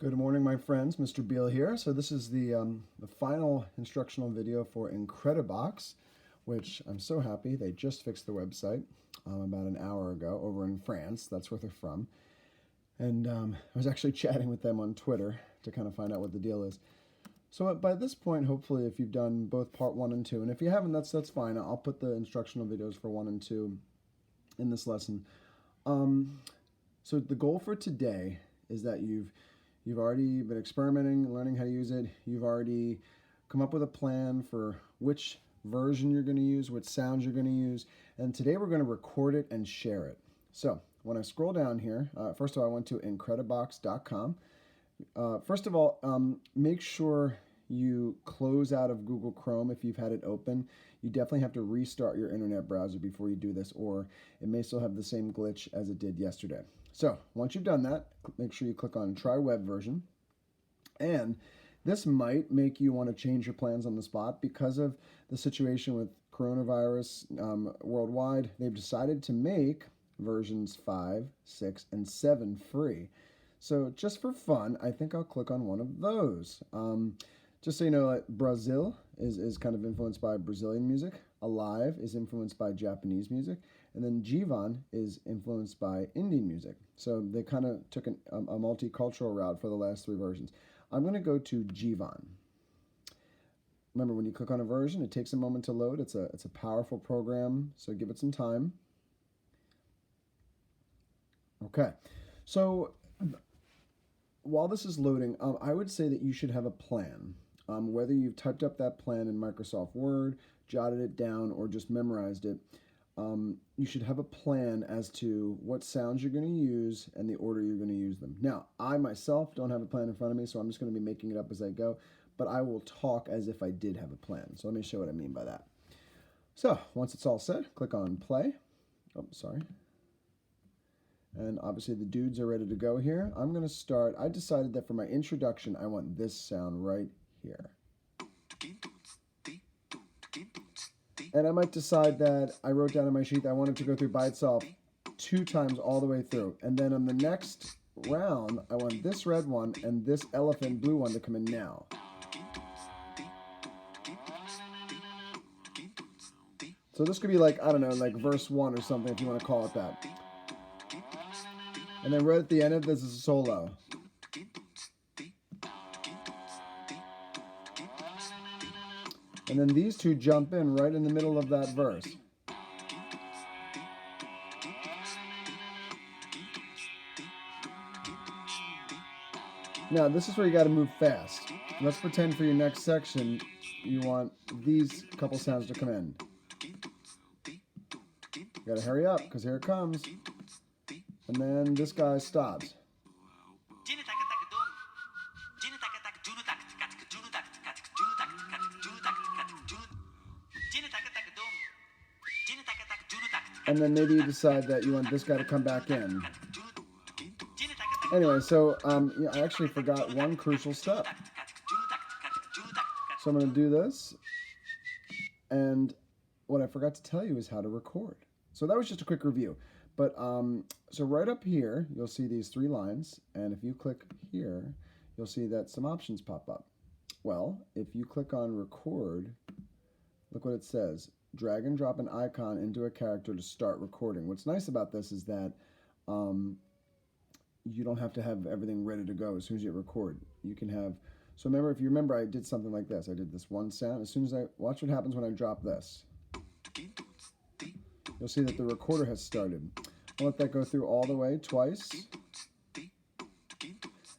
Good morning, my friends. Mr. Beal here. So this is the final instructional video for Incredibox, which I'm so happy they just fixed the website about an hour ago over in France. That's where they're from. And I was actually chatting with them on Twitter to kind of find out what the deal is. So by this point, hopefully, if you've done both part 1 and 2, and if you haven't, that's fine. I'll put the instructional videos for 1 and 2 in this lesson. So the goal for today is that you've already been experimenting, learning how to use it. You've already come up with a plan for which version you're going to use, which sounds you're going to use. And today we're going to record it and share it. So when I scroll down here, first of all, I went to Incredibox.com. First of all, make sure you close out of Google Chrome if you've had it open. You definitely have to restart your internet browser before you do this, or it may still have the same glitch as it did yesterday. So once you've done that, make sure you click on Try Web Version. And this might make you want to change your plans on the spot because of the situation with coronavirus worldwide. They've decided to make versions 5, 6, and 7 free. So just for fun, I think I'll click on one of those. Just so you know, Brazil is kind of influenced by Brazilian music. Alive is influenced by Japanese music. And then Jivan is influenced by Indian music. So they kind of took a multicultural route for the last 3 versions. I'm going to go to Jivan. Remember, when you click on a version, it takes a moment to load. It's a powerful program, so give it some time. Okay, so while this is loading, I would say that you should have a plan. Whether you've typed up that plan in Microsoft Word, jotted it down, or just memorized it, you should have a plan as to what sounds you're going to use and the order you're going to use them. Now, I myself don't have a plan in front of me, so I'm just going to be making it up as I go, but I will talk as if I did have a plan. So let me show what I mean by that. So once it's all set, click on play. Oh, sorry. And obviously the dudes are ready to go here. I'm going to start. I decided that for my introduction, I want this sound right here. And I might decide that I wrote down on my sheet that I wanted to go through by itself 2 times all the way through. And then on the next round, I want this red one and this elephant blue one to come in now. So this could be like, I don't know, like verse 1 or something if you want to call it that. And then right at the end of this is a solo. And then these two jump in right in the middle of that verse. Now, this is where you got to move fast. Let's pretend for your next section, you want these couple sounds to come in. You got to hurry up, because here it comes. And then this guy stops. And then maybe you decide that you want this guy to come back in. Anyway, so yeah, I actually forgot one crucial step. So I'm going to do this. And what I forgot to tell you is how to record. So that was just a quick review. But so right up here, you'll see these 3 lines. And if you click here, you'll see that some options pop up. Well, if you click on record, look what it says. Drag and drop an icon into a character to start recording. What's nice about this is that you don't have to have everything ready to go as soon as you record. You can have, so remember, if you remember, I did something like this. I did this one sound. As soon as watch what happens when I drop this. You'll see that the recorder has started. I'll let that go through all the way twice.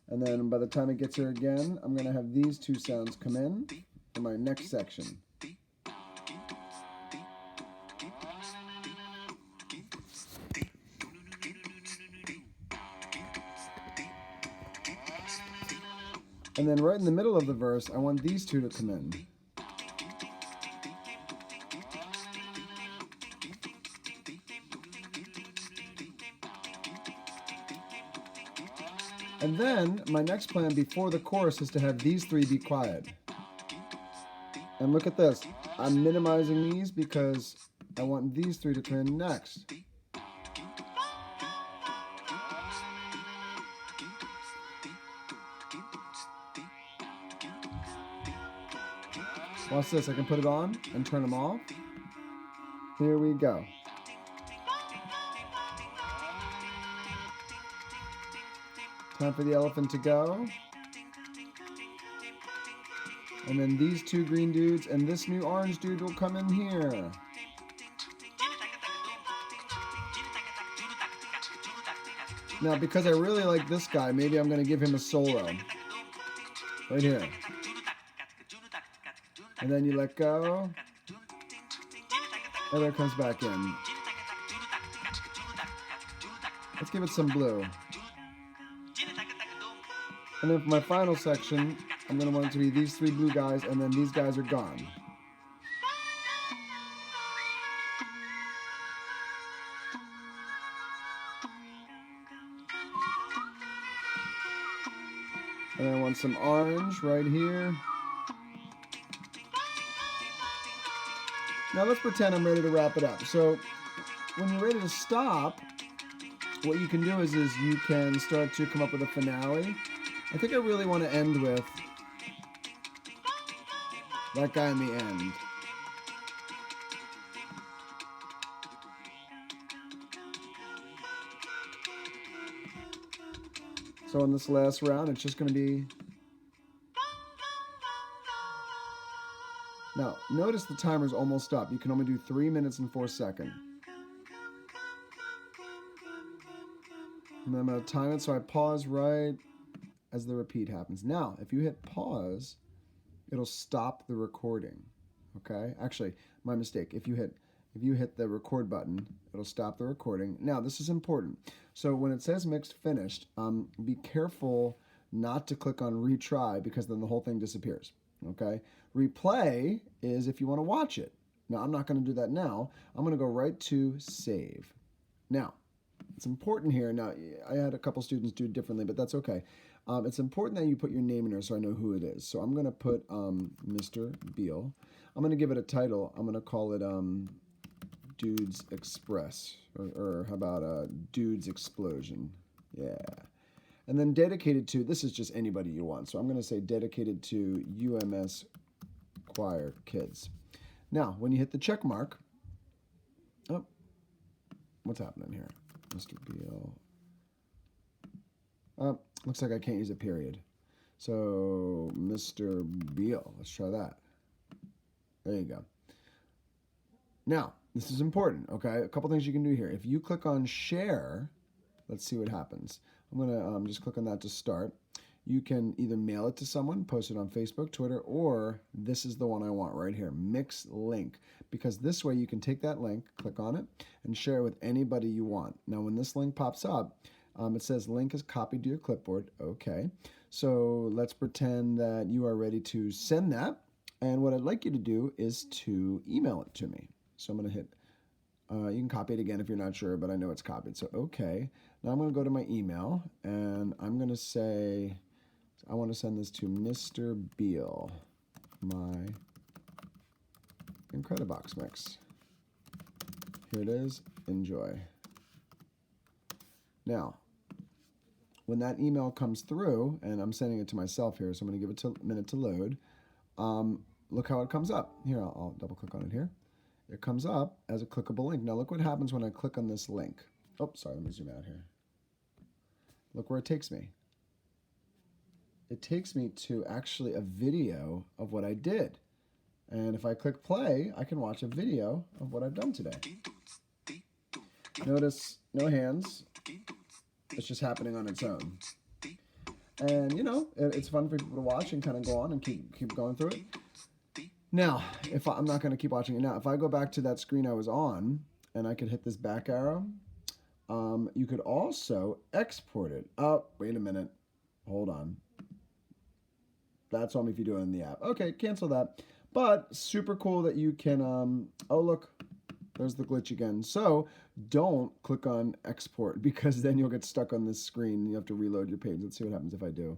And then by the time it gets here again, I'm going to have these 2 sounds come in for my next section. And then right in the middle of the verse, I want these 2 to come in. And then my next plan before the chorus is to have these 3 be quiet. And look at this. I'm minimizing these because I want these 3 to come in next. Watch this. I can put it on and turn them off. Here we go. Time for the elephant to go. And then these two green dudes and this new orange dude will come in here. Now, because I really like this guy, maybe I'm going to give him a solo. Right here. And then you let go. And there it comes back in. Let's give it some blue. And then for my final section, I'm going to want it to be these three blue guys, and then these guys are gone. And I want some orange right here. Now let's pretend I'm ready to wrap it up. So when you're ready to stop, what you can do is you can start to come up with a finale. I think I really want to end with that guy in the end. So in this last round, it's just going to be... Now, notice the timer's almost up. You can only do 3 minutes and 4 seconds. And then I'm going to time it so I pause right as the repeat happens. Now, if you hit pause, it'll stop the recording. Okay? Actually, my mistake. If you hit the record button, it'll stop the recording. Now, this is important. So when it says mixed finished, be careful not to click on retry because then the whole thing disappears. Okay? Replay is if you want to watch it. Now, I'm not going to do that now. I'm going to go right to save. Now, it's important here. Now, I had a couple students do it differently, but that's okay. It's important that you put your name in there so I know who it is. So I'm going to put Mr. Beal. I'm going to give it a title. I'm going to call it Dudes Express. Or how about Dudes Explosion? Yeah. And then dedicated to, this is just anybody you want. So I'm going to say dedicated to UMS Choir Kids. Now, when you hit the check mark, oh, what's happening here? Mr. Beal. Looks like I can't use a period. So, Mr. Beal. Let's try that. There you go. Now, this is important, okay? A couple things you can do here. If you click on share, let's see what happens. I'm going to just click on that to start. You can either mail it to someone, post it on Facebook, Twitter, or this is the one I want right here, mix link. Because this way you can take that link, click on it, and share it with anybody you want. Now, when this link pops up, it says link is copied to your clipboard. Okay. So let's pretend that you are ready to send that. And what I'd like you to do is to email it to me. So I'm going to hit, you can copy it again if you're not sure, but I know it's copied. So, okay. Now I'm going to go to my email, and I'm going to say, I want to send this to Mr. Beal, my Incredibox mix. Here it is. Enjoy. Now, when that email comes through, and I'm sending it to myself here, so I'm going to give it a minute to load, look how it comes up. Here, I'll double click on it here. It comes up as a clickable link. Now look what happens when I click on this link. Oh, sorry, let me zoom out here. Look where it takes me. It takes me to actually a video of what I did. And if I click play, I can watch a video of what I've done today. Notice no hands. It's just happening on its own. And, you know, it's fun for people to watch and kind of go on and keep going through it. Now, I'm not going to keep watching it now. If I go back to that screen I was on, and I could hit this back arrow, you could also export it. Oh, wait a minute. Hold on. That's only if you do it in the app. Okay, cancel that. But super cool that you can, oh, look, there's the glitch again. So don't click on export because then you'll get stuck on this screen. You have to reload your page. Let's see what happens if I do.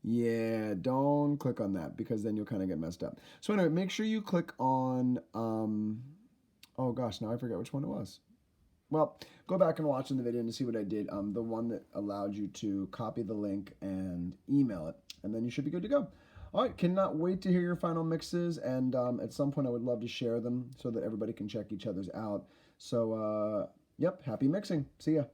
Yeah, don't click on that because then you'll kind of get messed up. So anyway, make sure you click on, oh gosh, now I forget which one it was. Well, go back and watch in the video and see what I did. The one that allowed you to copy the link and email it, and then you should be good to go. All right, cannot wait to hear your final mixes, and at some point I would love to share them so that everybody can check each other's out. So, yep, happy mixing. See ya.